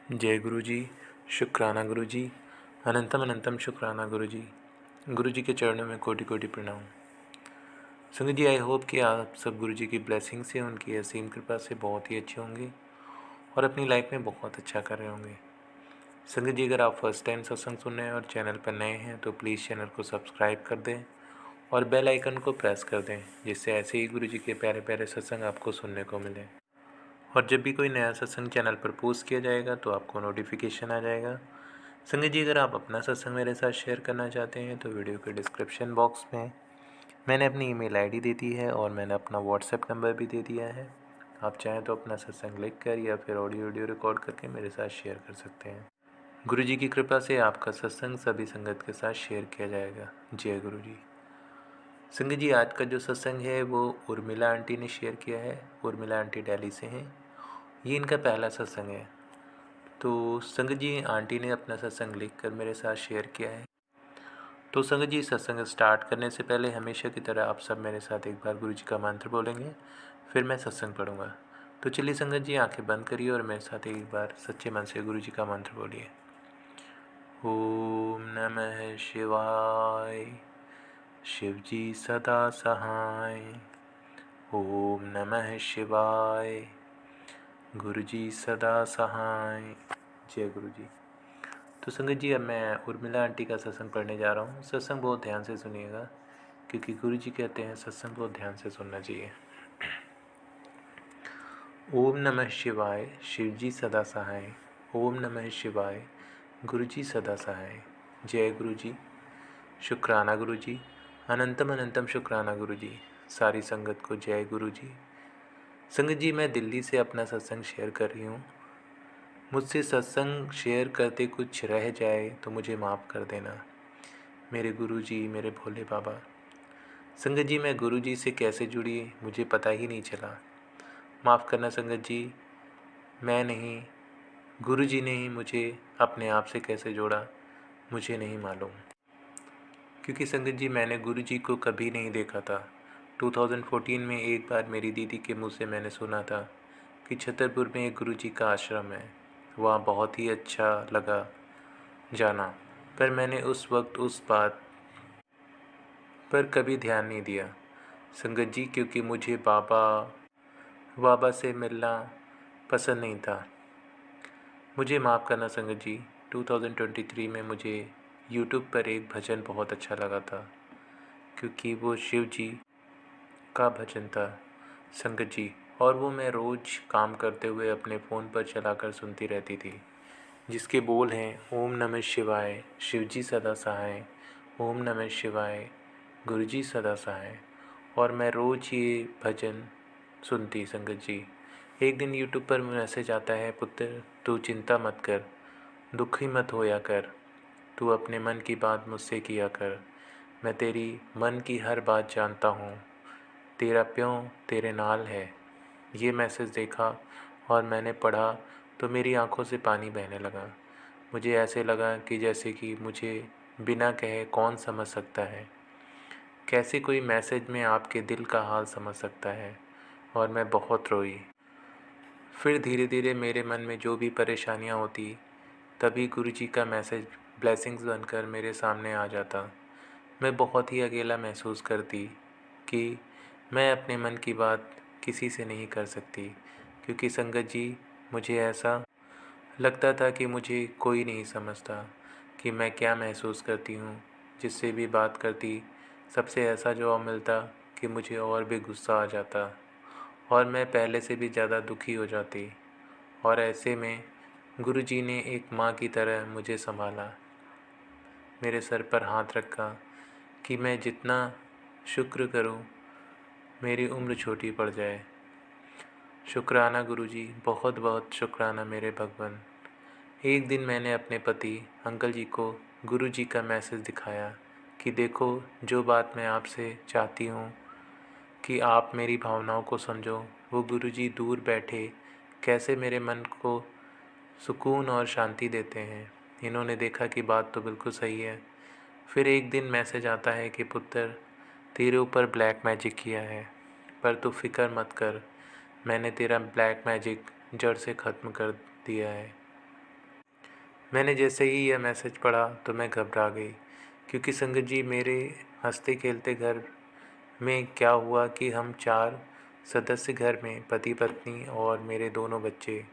जय गुरु जी, शुक्राना गुरु जी, अनंतम अनंतम शुक्राना गुरु जी। गुरु जी के चरणों में कोटि कोटि प्रणाम। संगत जी, आई होप कि आप सब गुरु जी की ब्लेसिंग से, उनकी असीम कृपा से बहुत ही अच्छे होंगे और अपनी लाइफ में बहुत अच्छा कर रहे होंगे। संगत जी, अगर आप फर्स्ट टाइम सत्संग सुन रहे हैं और चैनल पर नए हैं तो प्लीज़ चैनल को सब्सक्राइब कर दें और बेल आइकन को प्रेस कर दें, जिससे ऐसे ही गुरु जी के प्यारे प्यारे सत्संग आपको सुनने को मिले। और जब भी कोई नया सत्संग चैनल पर पोस्ट किया जाएगा तो आपको नोटिफिकेशन आ जाएगा। संगत जी, अगर आप अपना सत्संग मेरे साथ शेयर करना चाहते हैं तो वीडियो के डिस्क्रिप्शन बॉक्स में मैंने अपनी ईमेल आईडी दे दी है और मैंने अपना व्हाट्सएप नंबर भी दे दिया है। आप चाहें तो अपना सत्संग लिख कर या फिर ऑडियो वीडियो रिकॉर्ड करके मेरे साथ शेयर कर सकते हैं। गुरु जी की कृपा से आपका सत्संग सभी संगत के साथ शेयर किया जाएगा। जय गुरु जी। संगत जी, आज का जो सत्संग है वो उर्मिला आंटी ने शेयर किया है। उर्मिला आंटी दिल्ली से हैं। ये इनका पहला सत्संग है। तो संगत जी, आंटी ने अपना सत्संग लिख कर मेरे साथ शेयर किया है। तो संगत जी, सत्संग स्टार्ट करने से पहले हमेशा की तरह आप सब मेरे साथ एक बार गुरु जी का मंत्र बोलेंगे, फिर मैं सत्संग पढ़ूंगा। तो चलिए संगत जी, आंखें बंद करिए और मेरे साथ एक बार सच्चे मन से गुरु जी का मंत्र बोलिए। ओम नमः शिवाय, शिव जी सदा सहाय। ओम नमः शिवाय, गुरु जी सदा सहाय। जय गुरु जी। तो संगत जी, अब मैं उर्मिला आंटी का सत्संग पढ़ने जा रहा हूँ। सत्संग बहुत ध्यान से सुनिएगा, क्योंकि गुरु जी कहते हैं सत्संग बहुत ध्यान से सुनना चाहिए। ओम नमः शिवाय, शिव जी सदा सहाय। ओम नमः शिवाय, गुरु जी सदा सहाय। जय गुरु जी, शुक्राना गुरु जी, अनंतम अनंतम शुक्राना गुरु जी। सारी संगत को जय गुरु जी। संगत जी, मैं दिल्ली से अपना सत्संग शेयर कर रही हूँ। मुझसे सत्संग शेयर करते कुछ रह जाए तो मुझे माफ़ कर देना मेरे गुरु जी, मेरे भोले बाबा। संगत जी, मैं गुरु जी से कैसे जुड़ी मुझे पता ही नहीं चला। माफ़ करना संगत जी, मैं नहीं, गुरु जी ने ही मुझे अपने आप से कैसे जोड़ा मुझे नहीं मालूम। क्योंकि संगत जी, मैंने गुरु जी को कभी नहीं देखा था। 2014 में एक बार मेरी दीदी के मुँह से मैंने सुना था कि छतरपुर में एक गुरु जी का आश्रम है। वहाँ बहुत ही अच्छा लगा जाना, पर मैंने उस वक्त उस बात पर कभी ध्यान नहीं दिया संगत जी, क्योंकि मुझे बाबा से मिलना पसंद नहीं था। मुझे माफ़ करना संगत जी। 2023 में मुझे YouTube पर एक भजन बहुत अच्छा लगा था, क्योंकि वो शिव जी का भजन था संगत जी, और वो मैं रोज़ काम करते हुए अपने फ़ोन पर चलाकर सुनती रहती थी, जिसके बोल हैं ओम नमः शिवाय, शिव जी सदा सहाय। ओम नमः शिवाय, गुरु जी सदा सहाय। और मैं रोज़ ये भजन सुनती संगत जी। एक दिन यूट्यूब पर मैसेज आता है, पुत्र तू चिंता मत कर, दुखी मत होया कर, तू अपने मन की बात मुझसे किया कर, मैं तेरी मन की हर बात जानता हूँ, तेरा प्यों तेरे नाल है। ये मैसेज देखा और मैंने पढ़ा तो मेरी आंखों से पानी बहने लगा। मुझे ऐसे लगा कि जैसे कि मुझे बिना कहे कौन समझ सकता है, कैसे कोई मैसेज में आपके दिल का हाल समझ सकता है। और मैं बहुत रोई। फिर धीरे धीरे मेरे मन में जो भी परेशानियाँ होती, तभी गुरु जी का मैसेज ब्लेसिंग्स बनकर मेरे सामने आ जाता। मैं बहुत ही अकेला महसूस करती कि मैं अपने मन की बात किसी से नहीं कर सकती, क्योंकि संगत जी, मुझे ऐसा लगता था कि मुझे कोई नहीं समझता कि मैं क्या महसूस करती हूँ। जिससे भी बात करती, सबसे ऐसा जवाब मिलता कि मुझे और भी गुस्सा आ जाता और मैं पहले से भी ज़्यादा दुखी हो जाती। और ऐसे में गुरु जी ने एक माँ की तरह मुझे संभाला, मेरे सर पर हाथ रखा कि मैं जितना शुक्र करूं मेरी उम्र छोटी पड़ जाए। शुक्राना गुरु जी, बहुत बहुत शुक्राना मेरे भगवान। एक दिन मैंने अपने पति अंकल जी को गुरु जी का मैसेज दिखाया कि देखो, जो बात मैं आपसे चाहती हूँ कि आप मेरी भावनाओं को समझो, वो गुरु जी दूर बैठे कैसे मेरे मन को सुकून और शांति देते हैं। इन्होंने देखा कि बात तो बिल्कुल सही है। फिर एक दिन मैसेज आता है कि पुत्र, तेरे ऊपर ब्लैक मैजिक किया है, पर तू फिक्र मत कर, मैंने तेरा ब्लैक मैजिक जड़ से ख़त्म कर दिया है। मैंने जैसे ही यह मैसेज पढ़ा तो मैं घबरा गई, क्योंकि संगत जी मेरे हंसते खेलते घर में क्या हुआ कि हम 4 सदस्य घर में, पति पत्नी और मेरे दोनों बच्चे,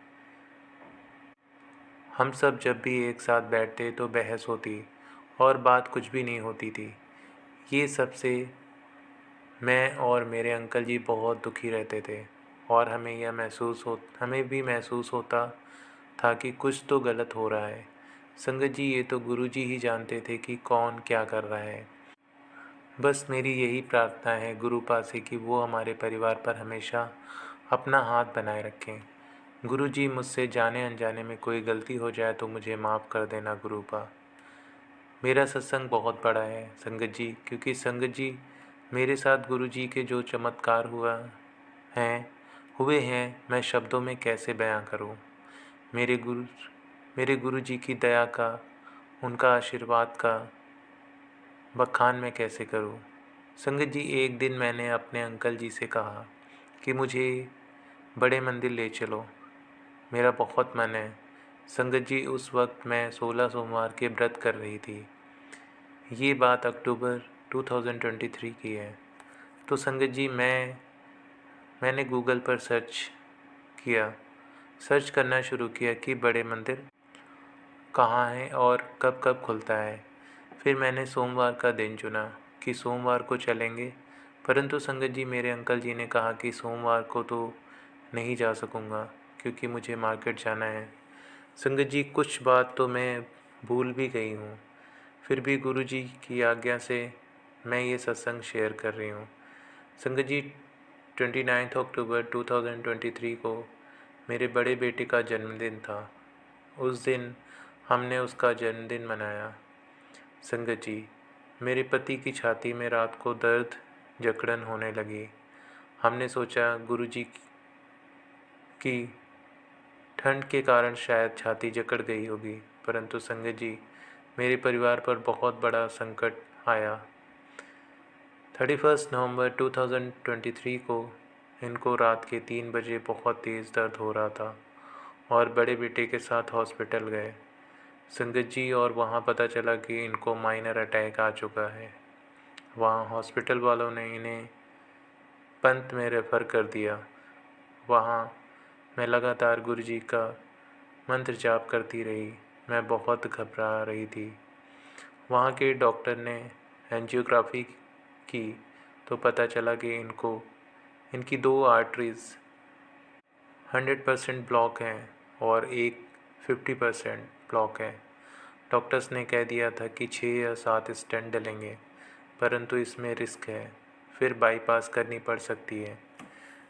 हम सब जब भी एक साथ बैठते तो बहस होती और बात कुछ भी नहीं होती थी। ये सबसे मैं और मेरे अंकल जी बहुत दुखी रहते थे, और हमें भी महसूस होता था कि कुछ तो गलत हो रहा है। संगत जी ये तो गुरु जी ही जानते थे कि कौन क्या कर रहा है। बस मेरी यही प्रार्थना है गुरु पास से कि वो हमारे परिवार पर हमेशा अपना हाथ बनाए रखें। गुरु जी मुझसे जाने अनजाने में कोई गलती हो जाए तो मुझे माफ़ कर देना गुरुपा। मेरा सत्संग बहुत बड़ा है संगत जी, क्योंकि संगत जी मेरे साथ गुरु जी के जो चमत्कार हुए हैं मैं शब्दों में कैसे बयां करूं। मेरे गुरु मेरे गुरु जी की दया का, उनका आशीर्वाद का बखान मैं कैसे करूं। संगत जी एक दिन मैंने अपने अंकल जी से कहा कि मुझे बड़े मंदिर ले चलो, मेरा बहुत मन है। संगत जी उस वक्त मैं 16 सोमवार के व्रत कर रही थी। ये बात अक्टूबर 2023 की है। तो संगत जी मैंने गूगल पर किया सर्च करना शुरू किया कि बड़े मंदिर कहाँ है और कब कब खुलता है। फिर मैंने सोमवार का दिन चुना कि सोमवार को चलेंगे, परंतु संगत जी मेरे अंकल जी ने कहा कि सोमवार को तो नहीं जा सकूँगा, क्योंकि मुझे मार्केट जाना है। संगत जी कुछ बात तो मैं भूल भी गई हूँ, फिर भी गुरु जी की आज्ञा से मैं ये सत्संग शेयर कर रही हूँ। संगत जी 29 अक्टूबर 2023 को मेरे बड़े बेटे का जन्मदिन था। उस दिन हमने उसका जन्मदिन मनाया। संगत जी मेरे पति की छाती में रात को दर्द जकड़न होने लगी। हमने सोचा गुरु जी की ठंड के कारण शायद छाती जकड़ गई होगी, परंतु संगत जी मेरे परिवार पर बहुत बड़ा संकट आया। 31 नवंबर 2023 को इनको रात के 3 बजे बहुत तेज़ दर्द हो रहा था और बड़े बेटे के साथ हॉस्पिटल गए संगत जी, और वहाँ पता चला कि इनको माइनर अटैक आ चुका है। वहाँ हॉस्पिटल वालों ने इन्हें पंत में रेफ़र कर दिया। वहाँ मैं लगातार गुरु जी का मंत्र जाप करती रही। मैं बहुत घबरा रही थी। वहाँ के डॉक्टर ने एंजियोग्राफी की तो पता चला कि इनकी 2 आर्टरीज़ 100% ब्लॉक हैं और एक 50% ब्लॉक है। डॉक्टर्स ने कह दिया था कि 6 या 7 स्टेंट डलेंगे, परंतु इसमें रिस्क है, फिर बाईपास करनी पड़ सकती है।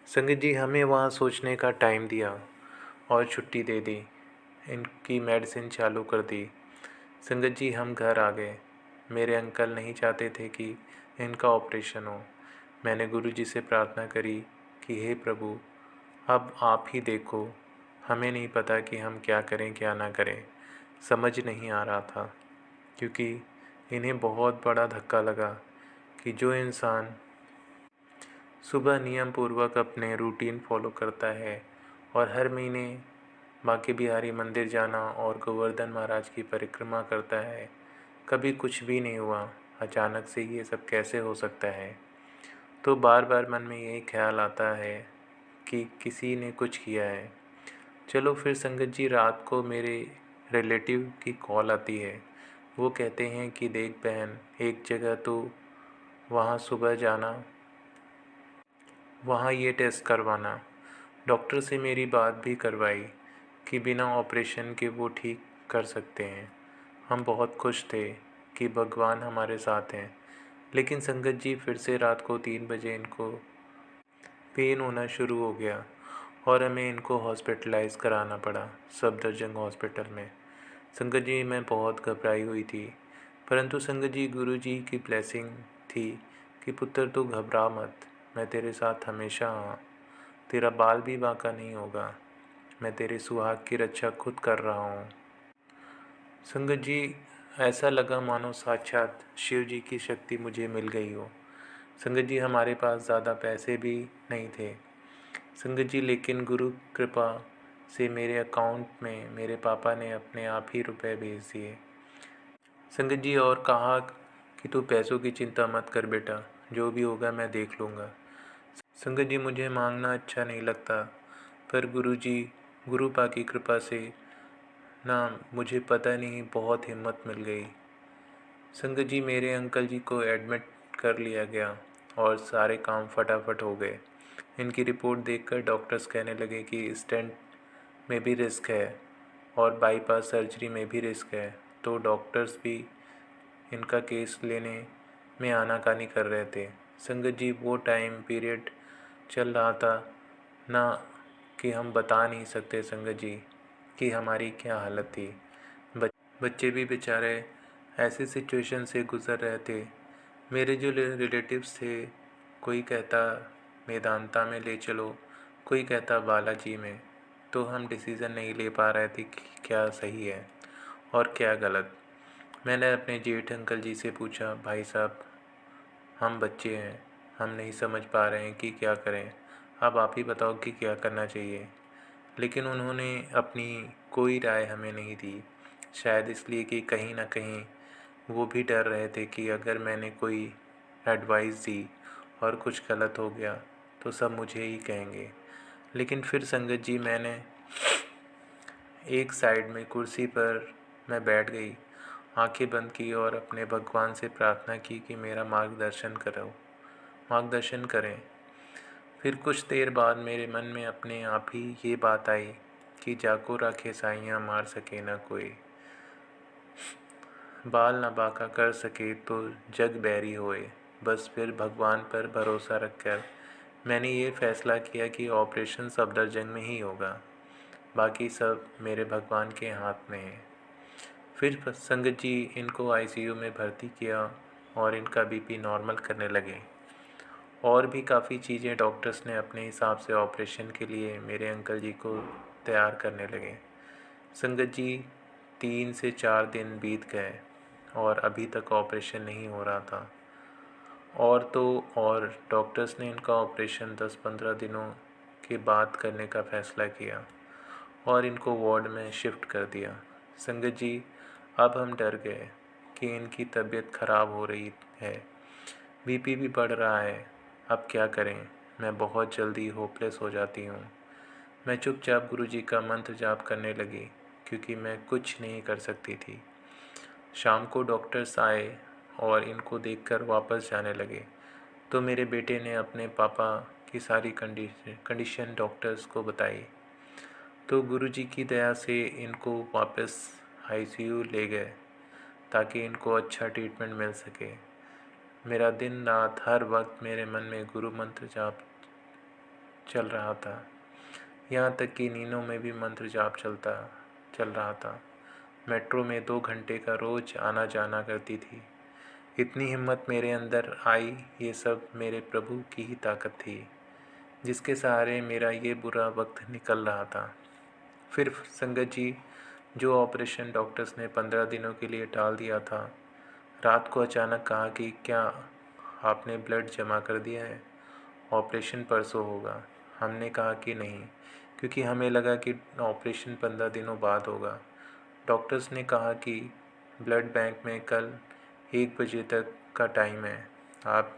संगत जी हमें वहाँ सोचने का टाइम दिया और छुट्टी दे दी, इनकी मेडिसिन चालू कर दी। संगत जी हम घर आ गए। मेरे अंकल नहीं चाहते थे कि इनका ऑपरेशन हो। मैंने गुरु जी से प्रार्थना करी कि हे प्रभु, अब आप ही देखो, हमें नहीं पता कि हम क्या करें क्या ना करें। समझ नहीं आ रहा था, क्योंकि इन्हें बहुत बड़ा धक्का लगा कि जो इंसान सुबह नियम पूर्वक अपने रूटीन फॉलो करता है और हर महीने बांके बिहारी मंदिर जाना और गोवर्धन महाराज की परिक्रमा करता है, कभी कुछ भी नहीं हुआ, अचानक से ये सब कैसे हो सकता है। तो बार बार मन में यही ख्याल आता है कि किसी ने कुछ किया है। चलो फिर संगत जी रात को मेरे रिलेटिव की कॉल आती है। वो कहते हैं कि देख बहन, एक जगह तो वहाँ सुबह जाना, वहाँ ये टेस्ट करवाना। डॉक्टर से मेरी बात भी करवाई कि बिना ऑपरेशन के वो ठीक कर सकते हैं। हम बहुत खुश थे कि भगवान हमारे साथ हैं। लेकिन संगत जी फिर से रात को 3 बजे इनको पेन होना शुरू हो गया और हमें इनको हॉस्पिटलाइज़ कराना पड़ा सफदरजंग हॉस्पिटल में। संगत जी मैं बहुत घबराई हुई थी, परंतु संगत जी गुरु जी की ब्लेसिंग थी कि पुत्र तू घबरा मत, मैं तेरे साथ हमेशा हाँ, तेरा बाल भी बांका नहीं होगा, मैं तेरे सुहाग की रक्षा खुद कर रहा हूँ। संगत जी ऐसा लगा मानो साक्षात शिव जी की शक्ति मुझे मिल गई हो। संगत जी हमारे पास ज़्यादा पैसे भी नहीं थे संगत जी, लेकिन गुरु कृपा से मेरे अकाउंट में मेरे पापा ने अपने आप ही रुपए भेज दिए। संगत जी और कहा कि तू पैसों की चिंता मत कर बेटा, जो भी होगा मैं देख लूँगा। संगत जी मुझे मांगना अच्छा नहीं लगता, पर गुरुपा की कृपा से ना मुझे पता नहीं बहुत हिम्मत मिल गई। संगत जी मेरे अंकल जी को एडमिट कर लिया गया और सारे काम फटाफट हो गए। इनकी रिपोर्ट देखकर डॉक्टर्स कहने लगे कि स्टेंट में भी रिस्क है और बाईपास सर्जरी में भी रिस्क है, तो डॉक्टर्स भी इनका केस लेने में आनाकानी कर रहे थे। संगत जी वो टाइम पीरियड चल रहा था ना, कि हम बता नहीं सकते संगत जी कि हमारी क्या हालत थी। बच्चे भी बेचारे ऐसी सिचुएशन से गुज़र रहे थे। मेरे जो रिलेटिव्स थे, कोई कहता मेदांता में ले चलो, कोई कहता बालाजी में, तो हम डिसीज़न नहीं ले पा रहे थे कि क्या सही है और क्या गलत। मैंने अपने जेठ अंकल जी से पूछा, भाई साहब हम बच्चे हैं, हम नहीं समझ पा रहे हैं कि क्या करें, अब आप ही बताओ कि क्या करना चाहिए। लेकिन उन्होंने अपनी कोई राय हमें नहीं दी, शायद इसलिए कि कहीं ना कहीं वो भी डर रहे थे कि अगर मैंने कोई एडवाइस दी और कुछ गलत हो गया तो सब मुझे ही कहेंगे। लेकिन फिर संगत जी मैंने एक साइड में कुर्सी पर मैं बैठ गई, आंखें बंद की और अपने भगवान से प्रार्थना की कि मेरा मार्गदर्शन करें। फिर कुछ देर बाद मेरे मन में अपने आप ही ये बात आई कि जाको राखे साइयाँ मार सके न कोई, बाल न बांका कर सके तो जग बैरी होए। बस फिर भगवान पर भरोसा रखकर मैंने ये फ़ैसला किया कि ऑपरेशन सफदरजंग में ही होगा, बाकी सब मेरे भगवान के हाथ में है। फिर संगत जी इनको आईसीयू में भर्ती किया और इनका बीपी नॉर्मल करने लगे। और भी काफ़ी चीज़ें डॉक्टर्स ने अपने हिसाब से ऑपरेशन के लिए मेरे अंकल जी को तैयार करने लगे। संगत जी 3 से 4 दिन बीत गए और अभी तक ऑपरेशन नहीं हो रहा था। और तो और डॉक्टर्स ने इनका ऑपरेशन 10-15 दिनों के बाद करने का फ़ैसला किया और इनको वार्ड में शिफ्ट कर दिया। संगत जी अब हम डर गए कि इनकी तबीयत ख़राब हो रही है, बीपी भी बढ़ रहा है, अब क्या करें। मैं बहुत जल्दी होपलेस हो जाती हूँ। मैं चुपचाप गुरुजी का मंत्र जाप करने लगी क्योंकि मैं कुछ नहीं कर सकती थी। शाम को डॉक्टर्स आए और इनको देखकर वापस जाने लगे, तो मेरे बेटे ने अपने पापा की सारी कंडीशन डॉक्टर्स को बताई। तो गुरुजी की दया से इनको वापस आईसीयू ले गए ताकि इनको अच्छा ट्रीटमेंट मिल सके। मेरा दिन रात हर वक्त मेरे मन में गुरु मंत्र जाप चल रहा था, यहाँ तक कि नींदों में भी मंत्र जाप चल रहा था। मेट्रो में 2 घंटे का रोज़ आना जाना करती थी। इतनी हिम्मत मेरे अंदर आई, ये सब मेरे प्रभु की ही ताकत थी, जिसके सहारे मेरा ये बुरा वक्त निकल रहा था। फिर संगत जी जो ऑपरेशन डॉक्टर्स ने 15 दिनों के लिए टाल दिया था, रात को अचानक कहा कि क्या आपने ब्लड जमा कर दिया है, ऑपरेशन परसों होगा। हमने कहा कि नहीं, क्योंकि हमें लगा कि ऑपरेशन 15 दिनों बाद होगा। डॉक्टर्स ने कहा कि ब्लड बैंक में कल 1 बजे तक का टाइम है, आप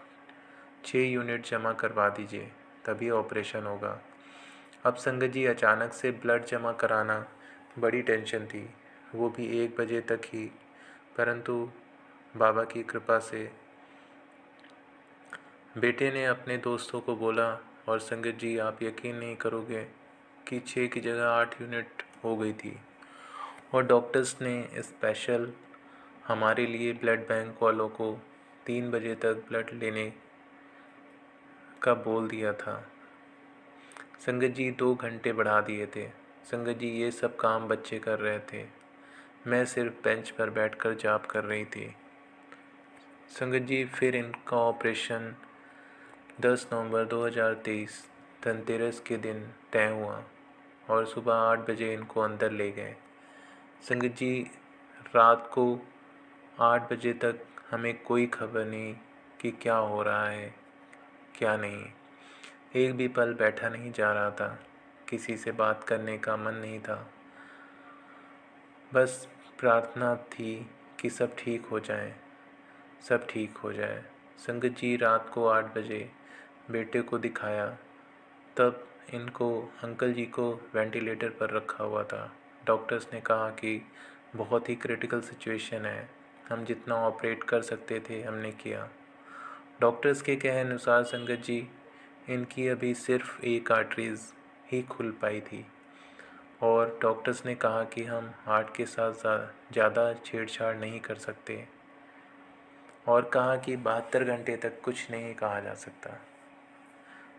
6 यूनिट जमा करवा दीजिए, तभी ऑपरेशन होगा। अब संगत जी अचानक से ब्लड जमा कराना बड़ी टेंशन थी, वो भी 1 बजे तक ही। परंतु बाबा की कृपा से बेटे ने अपने दोस्तों को बोला और संगत जी आप यकीन नहीं करोगे कि 6 की जगह 8 यूनिट हो गई थी। और डॉक्टर्स ने स्पेशल हमारे लिए ब्लड बैंक वालों को 3 बजे तक ब्लड लेने का बोल दिया था। संगत जी 2 घंटे बढ़ा दिए थे। संगत जी ये सब काम बच्चे कर रहे थे, मैं सिर्फ बेंच पर बैठकर जाप कर रही थी। संगत जी फिर इनका ऑपरेशन 10 नवंबर 2023 धनतेरस के दिन तय हुआ और सुबह 8 बजे इनको अंदर ले गए। संगत जी रात को 8 बजे तक हमें कोई खबर नहीं कि क्या हो रहा है क्या नहीं, एक भी पल बैठा नहीं जा रहा था। किसी से बात करने का मन नहीं था। बस प्रार्थना थी कि सब ठीक हो जाए, सब ठीक हो जाए। संगत जी, रात को 8 बजे बेटे को दिखाया, तब इनको अंकल जी को वेंटिलेटर पर रखा हुआ था। डॉक्टर्स ने कहा कि बहुत ही क्रिटिकल सिचुएशन है, हम जितना ऑपरेट कर सकते थे हमने किया। डॉक्टर्स के कहे अनुसार संगत जी, इनकी अभी सिर्फ एक आर्टरीज़ ही खुल पाई थी और डॉक्टर्स ने कहा कि हम हार्ट के साथ ज़्यादा छेड़छाड़ नहीं कर सकते और कहा कि 72 घंटे तक कुछ नहीं कहा जा सकता।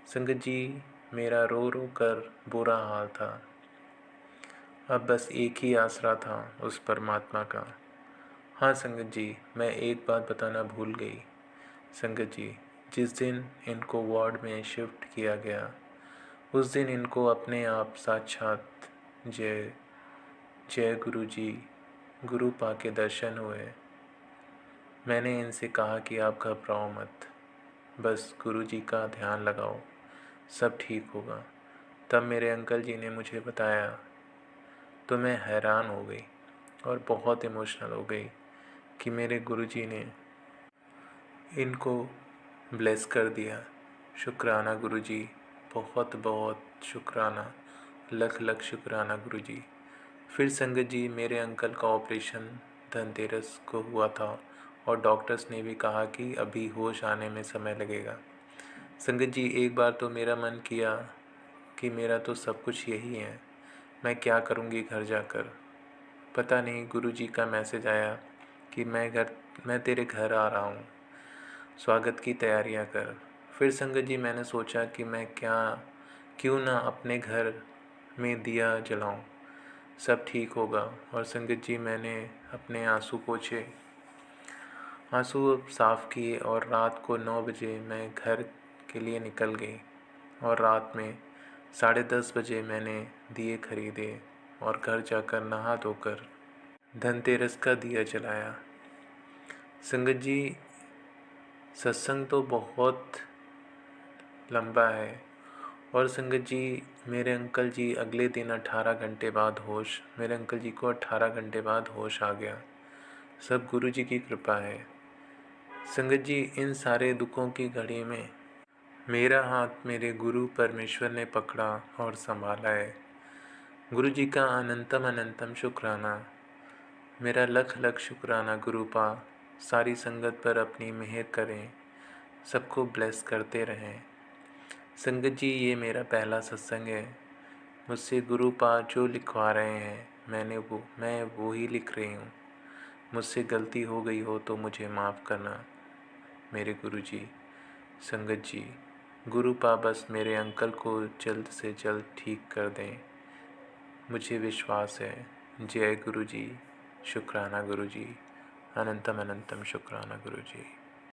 संगत जी, मेरा रो रो कर बुरा हाल था। अब बस एक ही आसरा था उस परमात्मा का। हाँ संगत जी, मैं एक बात बताना भूल गई। संगत जी, जिस दिन इनको वार्ड में शिफ्ट किया गया, उस दिन इनको अपने आप साक्षात जय जय गुरु जी, गुरु पा के दर्शन हुए। मैंने इनसे कहा कि आप घबराओ मत, बस गुरु जी का ध्यान लगाओ, सब ठीक होगा। तब मेरे अंकल जी ने मुझे बताया तो मैं हैरान हो गई और बहुत इमोशनल हो गई कि मेरे गुरुजी ने इनको ब्लेस कर दिया। शुक्राना गुरुजी, बहुत बहुत शुक्राना, लख लख शुक्राना गुरुजी। फिर संगत जी, मेरे अंकल का ऑपरेशन धनतेरस को हुआ था और डॉक्टर्स ने भी कहा कि अभी होश आने में समय लगेगा। संगत जी, एक बार तो मेरा मन किया कि मेरा तो सब कुछ यही है, मैं क्या करूँगी घर जाकर। पता नहीं गुरुजी का मैसेज आया कि मैं तेरे घर आ रहा हूँ, स्वागत की तैयारियाँ कर। फिर संगत जी, मैंने सोचा कि मैं क्यों ना अपने घर में दिया जलाऊँ, सब ठीक होगा। और संगत जी, मैंने अपने आंसू पोंछे, आंसू साफ़ किए और रात को 9 बजे मैं घर के लिए निकल गई और रात में 10:30 बजे मैंने दिए खरीदे और घर जाकर नहा धोकर धनतेरस का दिया जलाया। संगत जी, सत्संग तो बहुत लंबा है और संगत जी, मेरे अंकल जी अगले दिन 18 घंटे बाद मेरे अंकल जी को 18 घंटे बाद होश आ गया। सब गुरु जी की कृपा है। संगत जी, इन सारे दुखों की घड़ी में मेरा हाथ मेरे गुरु परमेश्वर ने पकड़ा और संभाला है। गुरु जी का अनंतम अनंतम शुक्राना, मेरा लख लख शुक्राना। गुरुपा सारी संगत पर अपनी मेहर करें, सबको ब्लेस करते रहें। संगत जी, ये मेरा पहला सत्संग है। मुझसे गुरुपा जो लिखवा रहे हैं मैं वो ही लिख रही हूँ। मुझसे गलती हो गई हो तो मुझे माफ़ करना मेरे गुरु जी। संगत जी, गुरुपा बस मेरे अंकल को जल्द से जल्द ठीक कर दें, मुझे विश्वास है। जय गुरु जी, शुक्राना गुरु जी, अनंतम अनंतम शुक्राना गुरु जी।